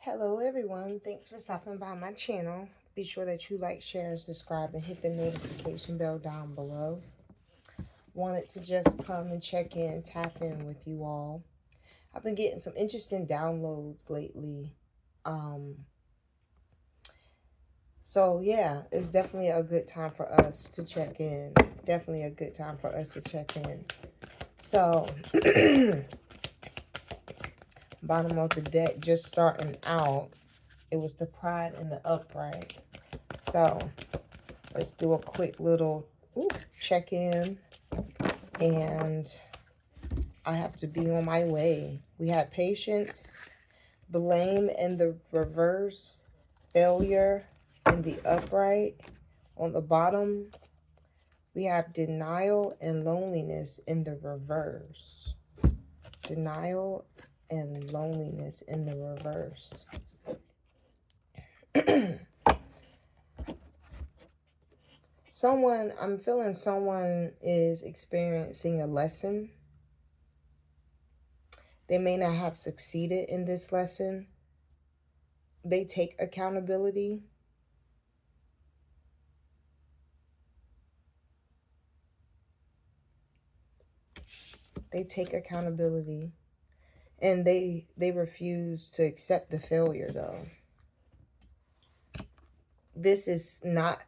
Hello everyone, thanks for stopping by my channel. Be sure that you like, share, and subscribe and hit the notification bell down below. Wanted to just come and check in, tap in with you all. I've been getting some interesting downloads lately. So yeah, it's definitely a good time for us to check in. Definitely a good time for us to check in. So, bottom of the deck, just starting out, it was the Pride and the Upright. So let's do a quick little check-in. And I have to be on my way. We have patience, blame in the reverse, failure in the upright. On the bottom, we have denial and loneliness in the reverse. Denial and loneliness in the reverse. I'm feeling someone is experiencing a lesson. They may not have succeeded in this lesson. They take accountability. They take accountability. And they refuse to accept the failure, though. This is not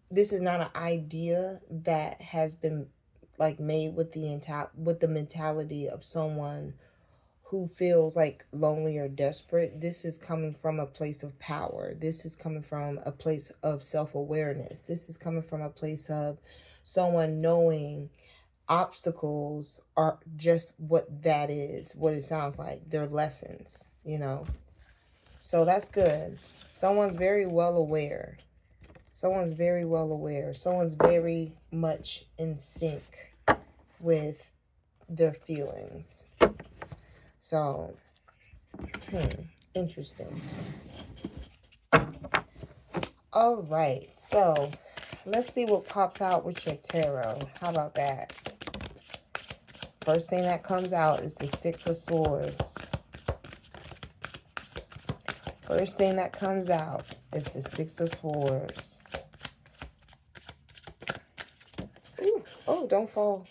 an idea that has been like made with the mentality of someone who feels like lonely or desperate. This is coming from a place of power. This is coming from a place of self-awareness. This is coming from a place of someone knowing obstacles are just what that is, what it sounds like. They're lessons, So that's good. Someone's very well aware. Someone's very well aware. Someone's very much in sync with their feelings. So, interesting. All right, so let's see what pops out with your tarot. How about that? First thing that comes out is the Six of Swords. First thing that comes out is the Six of Swords. Ooh, oh, don't fall.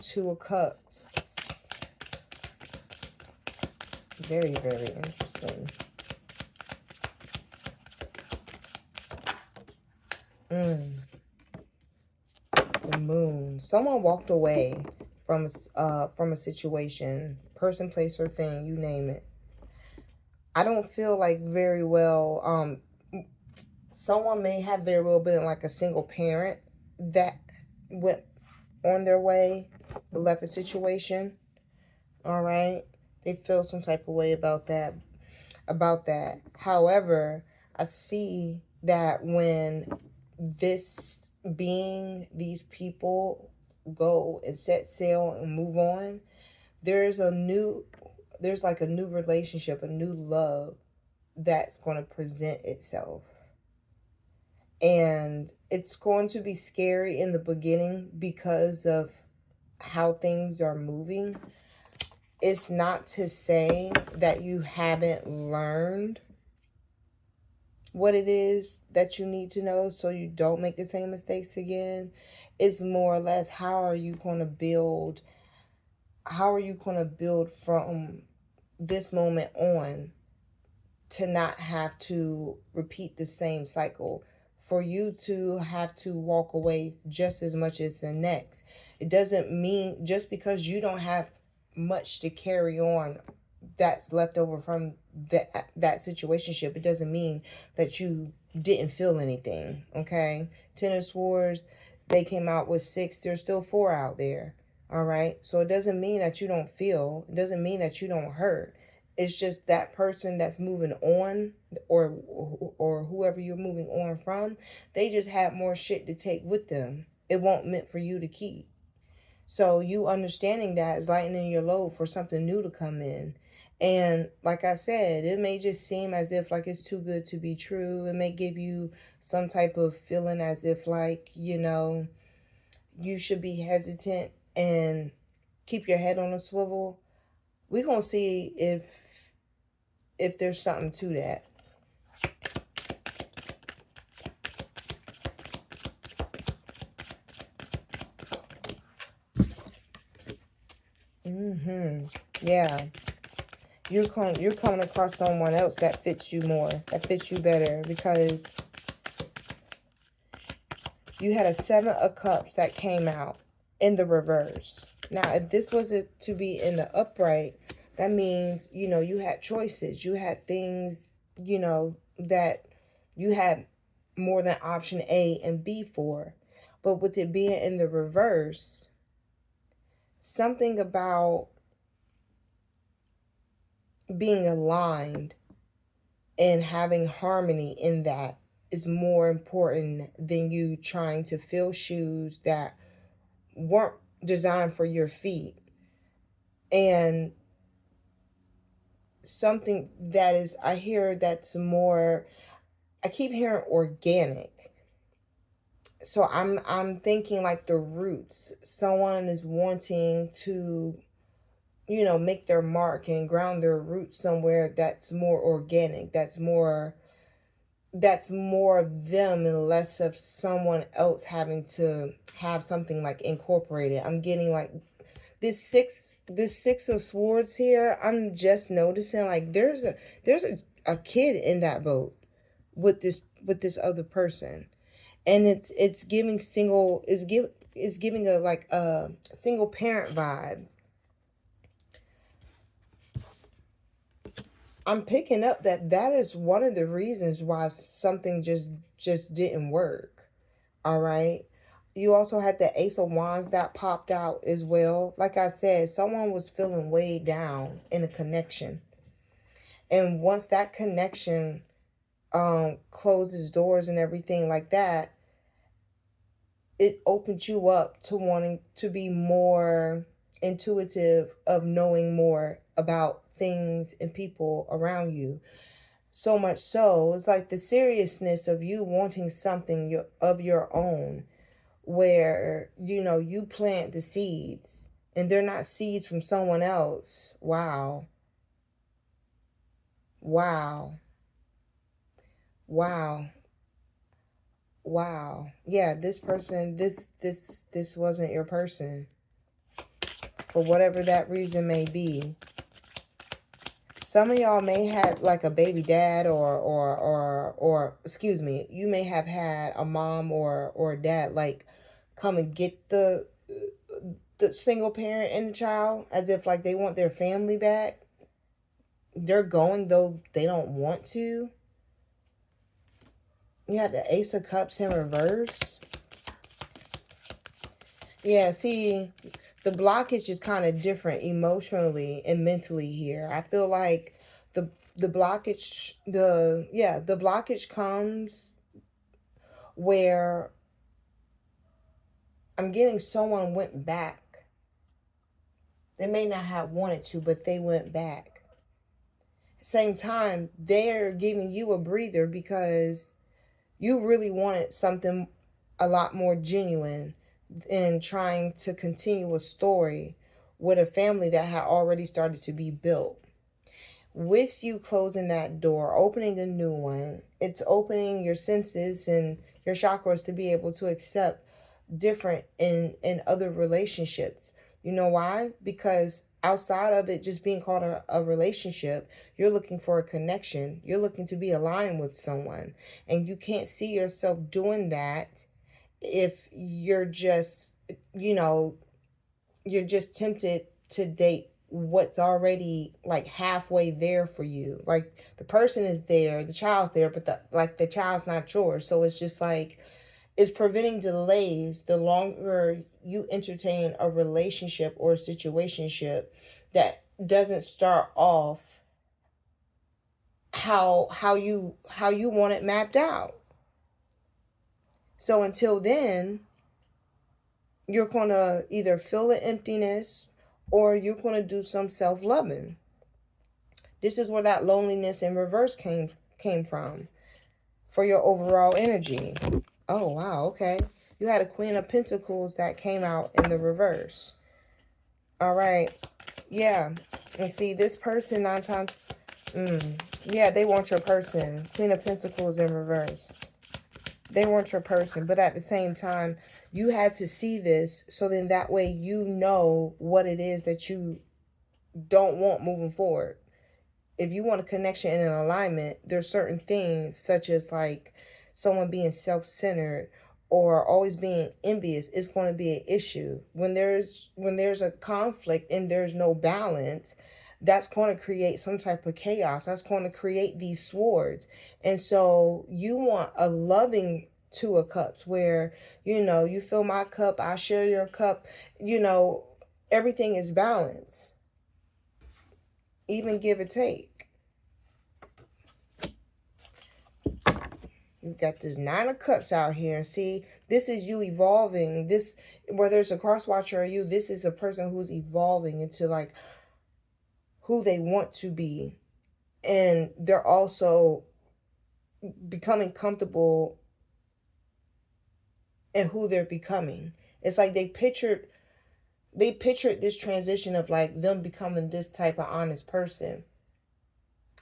Two of Cups. Very, very interesting. The Moon. Someone walked away from a situation, person, place, or thing, you name it. I don't feel like very well. Someone may have very well been like a single parent that went on their way, left a situation. All right, they feel some type of way about that. However, I see that when these people go and set sail and move on, there's like a new relationship, a new love that's going to present itself. And it's going to be scary in the beginning because of how things are moving. It's not to say that you haven't learned what it is that you need to know so you don't make the same mistakes again. It's more or less, how are you going to build from this moment on to not have to repeat the same cycle, for you to have to walk away just as much as the next. It doesn't mean just because you don't have much to carry on that's left over from that situationship, it doesn't mean that you didn't feel anything. Okay, Ten of Swords, they came out with 6. There's still 4 out there. All right, so it doesn't mean that you don't feel. It doesn't mean that you don't hurt. It's just that person that's moving on, or whoever you're moving on from, they just had more shit to take with them. It won't meant for you to keep. So you understanding that is lightening your load for something new to come in. And like I said, it may just seem as if like it's too good to be true. It may give you some type of feeling as if like, you should be hesitant and keep your head on a swivel. We're going to see if there's something to that. Yeah. You're coming across someone else that fits you more, that fits you better, because you had a 7 of Cups that came out in the reverse. Now, if this was to be in the upright, that means, you know, you had choices. You had things, you know, that you had more than option A and B for. But with it being in the reverse, something about being aligned and having harmony in that is more important than you trying to fill shoes that weren't designed for your feet. And something that is, I hear that's more, I keep hearing organic. So I'm thinking like the roots. Someone is wanting to, you know, make their mark and ground their roots somewhere that's more organic, that's more of them and less of someone else having to have something like incorporated. I'm getting like this six of swords here. I'm just noticing like there's a kid in that boat with this other person, and it's giving single, is giving a like a single parent vibe. I'm picking up that is one of the reasons why something just didn't work. All right. You also had the Ace of Wands that popped out as well. Like I said, someone was feeling weighed down in a connection. And once that connection closes doors and everything like that, it opens you up to wanting to be more intuitive, of knowing more about things and people around you. So much so, it's like the seriousness of you wanting something of your own, where, you know, you plant the seeds and they're not seeds from someone else. Wow. Wow. Wow. Wow. Yeah, this person, this wasn't your person, for whatever that reason may be. Some of y'all may have like a baby dad, or excuse me, you may have had a mom or a dad like come and get the single parent and the child, as if like they want their family back. They're going, though they don't want to. You had the Ace of Cups in reverse. Yeah, see, the blockage is kind of different emotionally and mentally here. I feel like the blockage, the blockage comes where I'm getting someone went back. They may not have wanted to, but they went back. Same time, they're giving you a breather because you really wanted something a lot more genuine than trying to continue a story with a family that had already started to be built. With you closing that door, opening a new one, it's opening your senses and your chakras to be able to accept different in other relationships. You know why? Because outside of it just being called a relationship, you're looking for a connection. You're looking to be aligned with someone. And you can't see yourself doing that if you're just, you know, you're just tempted to date what's already like halfway there for you. Like the person is there, the child's there, but the child's not yours. So it's just like, it's preventing delays the longer you entertain a relationship or a situationship that doesn't start off how you want it mapped out. So until then, you're going to either feel an emptiness or you're going to do some self-loving. This is where that loneliness in reverse came from for your overall energy. Oh, wow, okay. You had a Queen of Pentacles that came out in the reverse. All right. Yeah. And see, this person 9 times, yeah, they want your person. Queen of Pentacles in reverse. They weren't your person, but at the same time, you had to see this so then that way you know what it is that you don't want moving forward. If you want a connection and an alignment, there's certain things such as like someone being self-centered or always being envious is going to be an issue. When there's a conflict and there's no balance, that's going to create some type of chaos. That's going to create these swords. And so you want a loving Two of Cups where, you fill my cup, I share your cup, everything is balanced, even give or take. You've got this Nine of Cups out here. See, this is you evolving. This, whether it's a cross watcher or you, this is a person who's evolving into like who they want to be. And they're also becoming comfortable in who they're becoming. It's like they pictured this transition of like them becoming this type of honest person.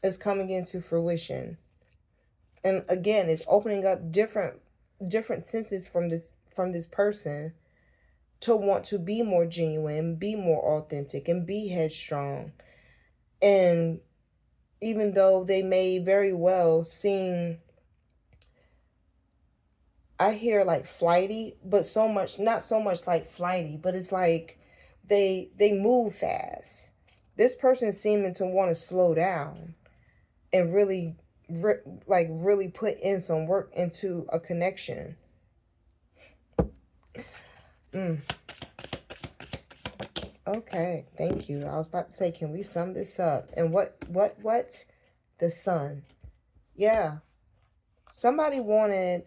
It's coming into fruition. And again, it's opening up different senses from this person to want to be more genuine, be more authentic, and be headstrong. And even though they may very well seem, I hear like flighty, but not so much like flighty, but it's like they move fast. This person is seeming to want to slow down and really put in some work into a connection. Okay, thank you. I was about to say, can we sum this up? And what? The Sun. Yeah. Somebody wanted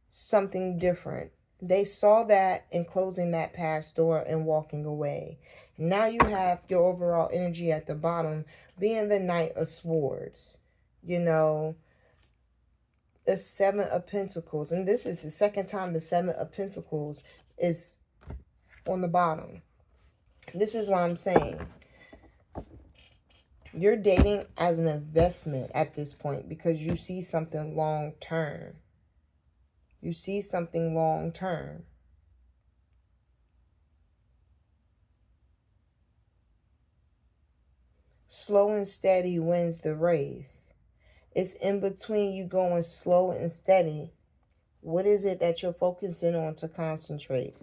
something different. They saw that in closing that past door and walking away. Now you have your overall energy at the bottom being the Knight of Swords. The Seven of Pentacles. And this is the second time the Seven of Pentacles is on the bottom. This is what I'm saying. You're dating as an investment at this point because you see something long term. You see something long term. Slow and steady wins the race. It's in between you going slow and steady. What is it that you're focusing on to concentrate,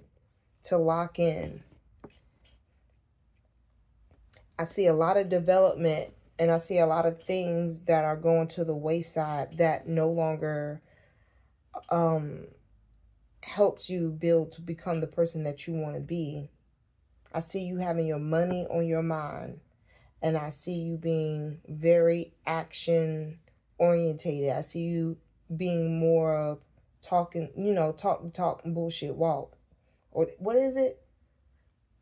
to lock in? I see a lot of development and I see a lot of things that are going to the wayside that no longer helps you build to become the person that you want to be. I see you having your money on your mind, and I see you being very action orientated. I see you being more of talking, talk and bullshit walk. Or what is it?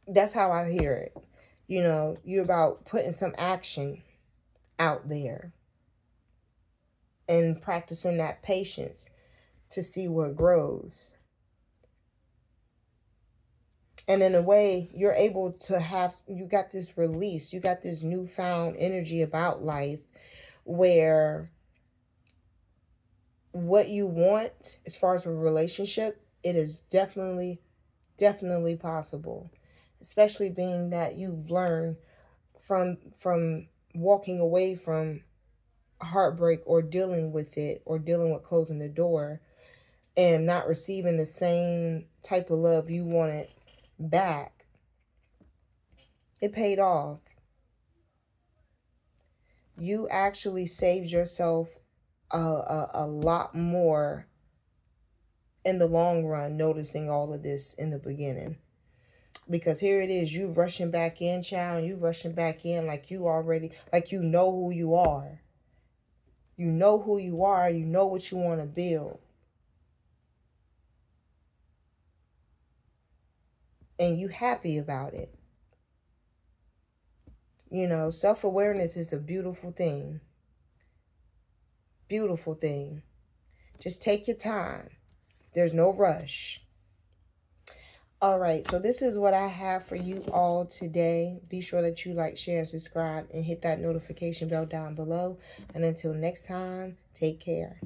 That's how I hear it. You're about putting some action out there and practicing that patience to see what grows. And in a way, you're able to you got this release, you got this newfound energy about life where what you want as far as a relationship, it is definitely possible. Especially being that you've learned from walking away from heartbreak or dealing with it or dealing with closing the door and not receiving the same type of love you wanted back. It paid off. You actually saved yourself a lot more in the long run, noticing all of this in the beginning. Because here it is, you rushing back in, child, and you rushing back in like you already, like you know who you are. You know who you are. You know what you want to build. And you happy about it. Self-awareness is a beautiful thing. Beautiful thing. Just take your time. There's no rush. All right, so this is what I have for you all today. Be sure that you like, share, and subscribe, and hit that notification bell down below. And until next time, take care.